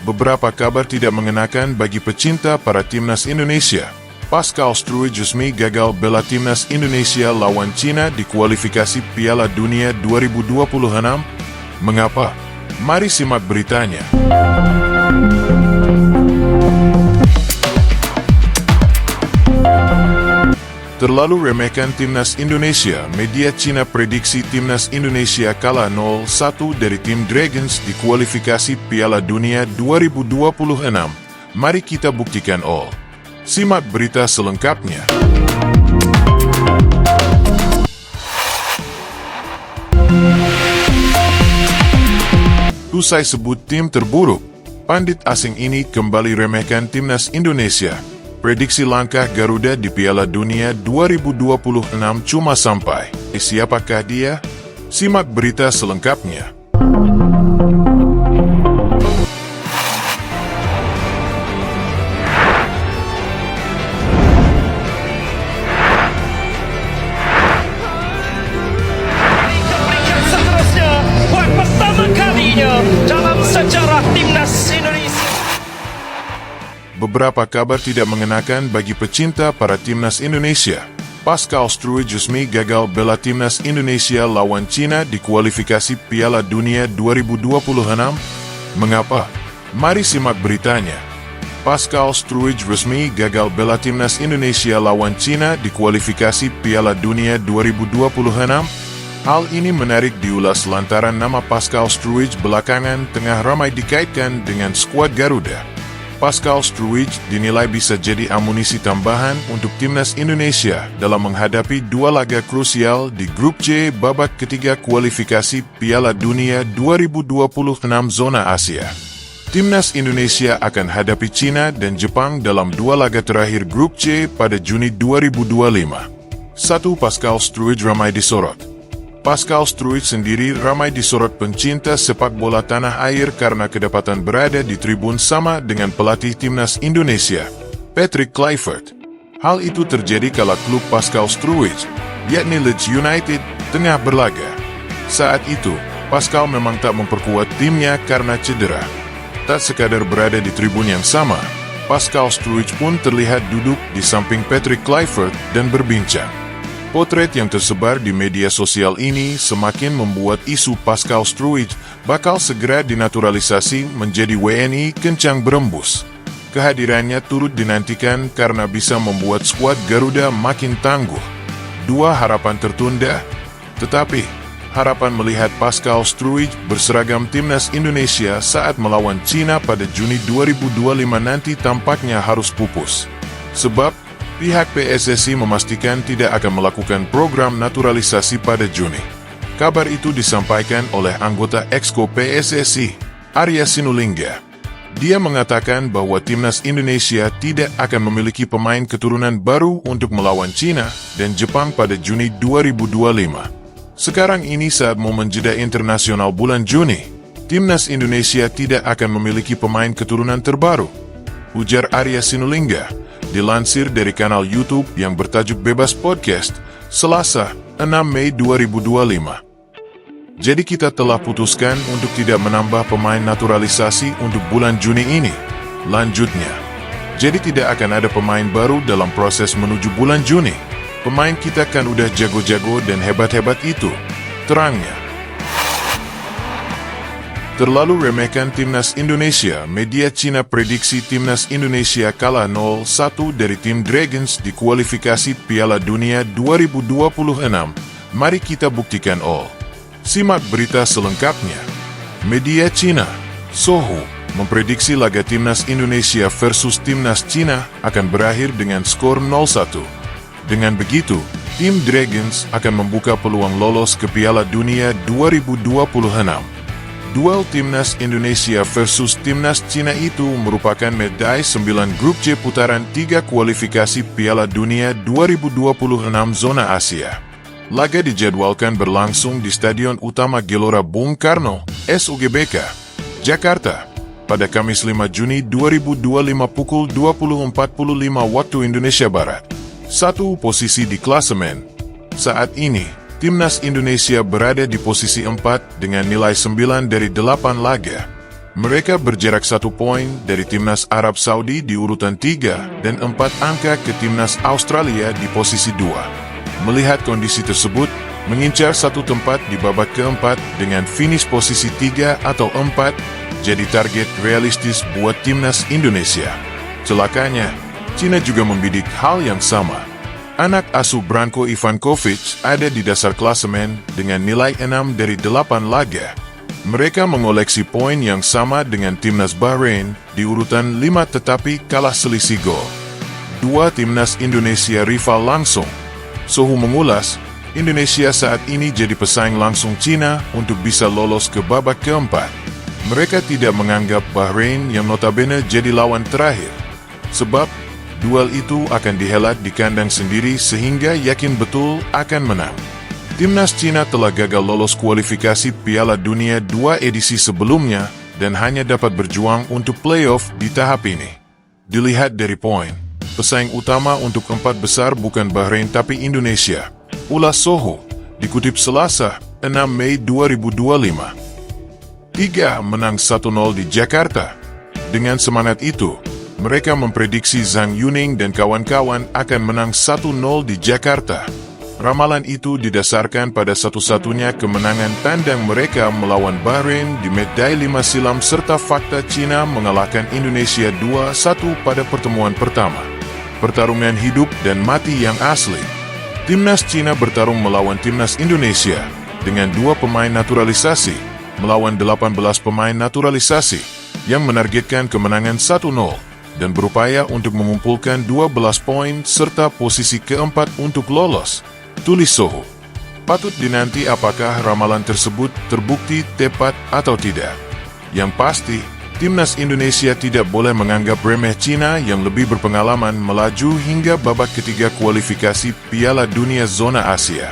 Beberapa kabar tidak mengenakan bagi pecinta para timnas Indonesia. Pascal Struij resmi gagal bela timnas Indonesia lawan Cina di kualifikasi Piala Dunia 2026. Mengapa? Mari simak beritanya. Terlalu remehkan timnas Indonesia. Media Cina prediksi timnas Indonesia kalah 0-1 dari tim Dragons di kualifikasi Piala Dunia 2026. Mari kita buktikan all. Simak berita selengkapnya. Usai sebut tim terburuk, pandit asing ini kembali remehkan timnas Indonesia. Prediksi langkah Garuda di Piala Dunia 2026 cuma sampai. Siapakah dia? Simak berita selengkapnya. Peringkat seterusnya, buat pertama kalinya dalam sejarah timnas Indonesia. Beberapa kabar tidak mengenakan bagi pecinta para timnas Indonesia. Pascal Struij resmi gagal bela timnas Indonesia lawan Cina di kualifikasi Piala Dunia 2026. Mengapa? Mari simak beritanya. Pascal Struij resmi gagal bela timnas Indonesia lawan Cina di kualifikasi Piala Dunia 2026. Hal ini menarik diulas lantaran nama Pascal Struij belakangan tengah ramai dikaitkan dengan skuad Garuda. Pascal Struij dinilai bisa jadi amunisi tambahan untuk timnas Indonesia dalam menghadapi dua laga krusial di Grup C babak ketiga kualifikasi Piala Dunia 2026 zona Asia. Timnas Indonesia akan hadapi Cina dan Jepang dalam dua laga terakhir Grup C pada Juni 2025. 1. Pascal Struij ramai disorot. Pascal Struij sendiri ramai disorot pencinta sepak bola tanah air karena kedapatan berada di tribun sama dengan pelatih timnas Indonesia, Patrick Kluivert. Hal itu terjadi kala klub Pascal Struij, yakni Leeds United, tengah berlaga. Saat itu, Pascal memang tak memperkuat timnya karena cedera. Tak sekadar berada di tribun yang sama, Pascal Struij pun terlihat duduk di samping Patrick Kluivert dan berbincang. Potret yang tersebar di media sosial ini semakin membuat isu Pascal Struij bakal segera dinaturalisasi menjadi WNI kencang berembus. Kehadirannya turut dinantikan karena bisa membuat skuad Garuda makin tangguh. 2. Harapan tertunda. Tetapi, harapan melihat Pascal Struij berseragam timnas Indonesia saat melawan Cina pada Juni 2025 nanti tampaknya harus pupus. Sebab, pihak PSSI memastikan tidak akan melakukan program naturalisasi pada Juni. Kabar itu disampaikan oleh anggota Exco PSSI, Arya Sinulinga. Dia mengatakan bahwa timnas Indonesia tidak akan memiliki pemain keturunan baru untuk melawan Cina dan Jepang pada Juni 2025. Sekarang ini saat momen jeda internasional bulan Juni, timnas Indonesia tidak akan memiliki pemain keturunan terbaru, ujar Arya Sinulinga. Dilansir dari kanal YouTube yang bertajuk Bebas Podcast, Selasa, 6 Mei 2025. Jadi kita telah putuskan untuk tidak menambah pemain naturalisasi untuk bulan Juni ini. Lanjutnya, jadi tidak akan ada pemain baru dalam proses menuju bulan Juni. Pemain kita kan udah jago-jago dan hebat-hebat itu, terangnya. Terlalu remehkan timnas Indonesia. Media Cina prediksi timnas Indonesia kalah 0-1 dari tim Dragons di kualifikasi Piala Dunia 2026. Mari kita buktikan all. Simak berita selengkapnya. Media Cina, Sohu, memprediksi laga timnas Indonesia versus timnas Cina akan berakhir dengan skor 0-1. Dengan begitu, tim Dragons akan membuka peluang lolos ke Piala Dunia 2026. Duel timnas Indonesia versus timnas Cina itu merupakan medai 9 Grup C putaran 3 kualifikasi Piala Dunia 2026 zona Asia. Laga dijadwalkan berlangsung di Stadion Utama Gelora Bung Karno, SUGBK, Jakarta, pada Kamis 5 Juni 2025 pukul 20.45 waktu Indonesia Barat. 1. Posisi di klasemen. Saat ini, Timnas Indonesia berada di posisi 4 dengan nilai 9 dari 8 laga. Mereka berjarak 1 poin dari Timnas Arab Saudi di urutan 3 dan 4 angka ke Timnas Australia di posisi 2. Melihat kondisi tersebut, mengincar satu tempat di babak keempat dengan finish posisi 3 atau 4 jadi target realistis buat Timnas Indonesia. Celakanya, Cina juga membidik hal yang sama. Anak asuh Branko Ivankovic ada di dasar klasemen dengan nilai 6 dari 8 laga. Mereka mengoleksi poin yang sama dengan Timnas Bahrain di urutan 5 tetapi kalah selisih gol. Dua Timnas Indonesia rival langsung. Sohu mengulas, Indonesia saat ini jadi pesaing langsung Cina untuk bisa lolos ke babak keempat. Mereka tidak menganggap Bahrain yang notabene jadi lawan terakhir. Sebab, duel itu akan dihelat di kandang sendiri sehingga yakin betul akan menang. Timnas Cina telah gagal lolos kualifikasi Piala Dunia 2 edisi sebelumnya dan hanya dapat berjuang untuk playoff di tahap ini. Dilihat dari poin, pesaing utama untuk 4 besar bukan Bahrain tapi Indonesia. Ulas Sohu, dikutip Selasa, 6 Mei 2025. 3 menang 1-0 di Jakarta. Dengan semangat itu, mereka memprediksi Zhang Yuning dan kawan-kawan akan menang 1-0 di Jakarta. Ramalan itu didasarkan pada satu-satunya kemenangan tandang mereka melawan Bahrain di medai 5 silam serta fakta Cina mengalahkan Indonesia 2-1 pada pertemuan pertama. Pertarungan hidup dan mati yang asli. Timnas Cina bertarung melawan Timnas Indonesia dengan 2 pemain naturalisasi melawan 18 pemain naturalisasi yang menargetkan kemenangan 1-0 dan berupaya untuk mengumpulkan 12 poin serta posisi keempat untuk lolos. Tulis Sohu. Patut dinanti apakah ramalan tersebut terbukti tepat atau tidak. Yang pasti, Timnas Indonesia tidak boleh menganggap remeh Cina yang lebih berpengalaman melaju hingga babak ketiga kualifikasi Piala Dunia Zona Asia.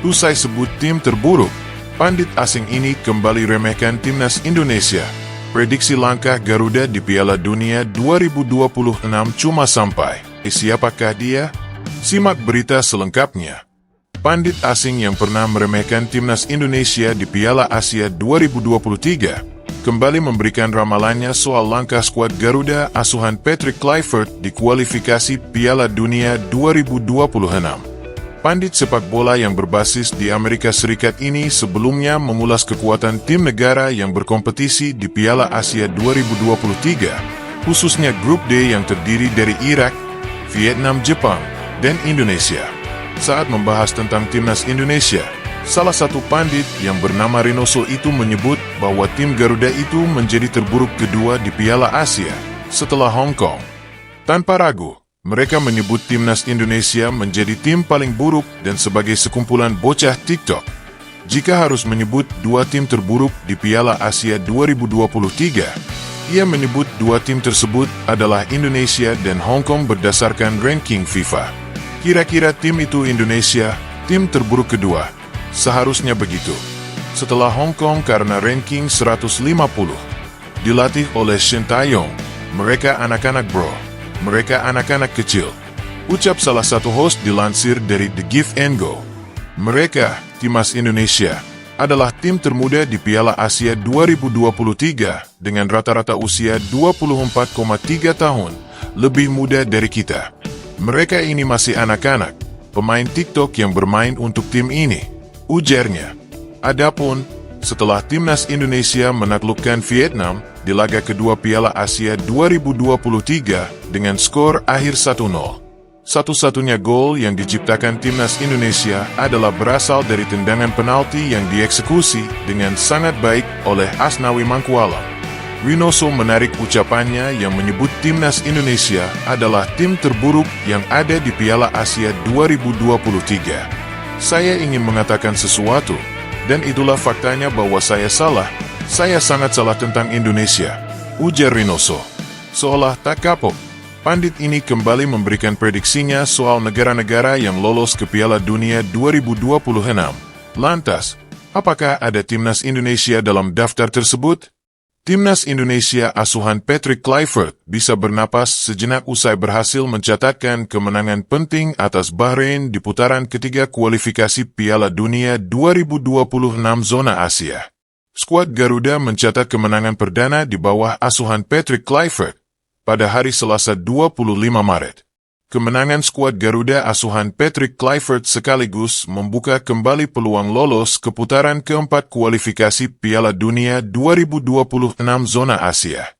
Usai sebut tim terburuk, pandit asing ini kembali remehkan Timnas Indonesia. Prediksi langkah Garuda di Piala Dunia 2026 cuma sampai. Siapakah dia? Simak berita selengkapnya. Pandit asing yang pernah meremehkan Timnas Indonesia di Piala Asia 2023 kembali memberikan ramalannya soal langkah skuad Garuda asuhan Patrick Kluivert di kualifikasi Piala Dunia 2026. Pandit sepak bola yang berbasis di Amerika Serikat ini sebelumnya mengulas kekuatan tim negara yang berkompetisi di Piala Asia 2023, khususnya Grup D yang terdiri dari Irak, Vietnam, Jepang, dan Indonesia. Saat membahas tentang Timnas Indonesia, salah satu pandit yang bernama Rinoso itu menyebut bahwa tim Garuda itu menjadi terburuk kedua di Piala Asia, setelah Hong Kong. Tanpa ragu, mereka menyebut Timnas Indonesia menjadi tim paling buruk dan sebagai sekumpulan bocah TikTok. Jika harus menyebut 2 tim terburuk di Piala Asia 2023, ia menyebut 2 tim tersebut adalah Indonesia dan Hong Kong berdasarkan ranking FIFA. Kira-kira tim itu Indonesia, tim terburuk kedua. Seharusnya begitu. Setelah Hong Kong karena ranking 150. Dilatih oleh Shin Tae-yong. Mereka anak-anak bro. Mereka anak-anak kecil. Ucap salah satu host dilansir dari The Give and Go. Mereka, Timnas Indonesia, adalah tim termuda di Piala Asia 2023 dengan rata-rata usia 24,3 tahun, lebih muda dari kita. Mereka ini masih anak-anak, pemain TikTok yang bermain untuk tim ini, ujarnya. Adapun, setelah Timnas Indonesia menaklukkan Vietnam di laga kedua Piala Asia 2023 dengan skor akhir 1-0. Satu-satunya gol yang diciptakan Timnas Indonesia adalah berasal dari tendangan penalti yang dieksekusi dengan sangat baik oleh Asnawi Mangkualam. Rinoso menarik ucapannya yang menyebut Timnas Indonesia adalah tim terburuk yang ada di Piala Asia 2023. Saya ingin mengatakan sesuatu, dan itulah faktanya bahwa saya salah. Saya sangat salah tentang Indonesia, ujar Rinoso. Seolah tak kapok, pandit ini kembali memberikan prediksinya soal negara-negara yang lolos ke Piala Dunia 2026. Lantas, apakah ada Timnas Indonesia dalam daftar tersebut? Timnas Indonesia asuhan Patrick Kluivert bisa bernapas sejenak usai berhasil mencatatkan kemenangan penting atas Bahrain di putaran ketiga kualifikasi Piala Dunia 2026 zona Asia. Skuad Garuda mencatat kemenangan perdana di bawah asuhan Patrick Kluivert pada hari Selasa 25 Maret. Kemenangan skuad Garuda asuhan Patrick Kluivert sekaligus membuka kembali peluang lolos ke putaran keempat kualifikasi Piala Dunia 2026 zona Asia.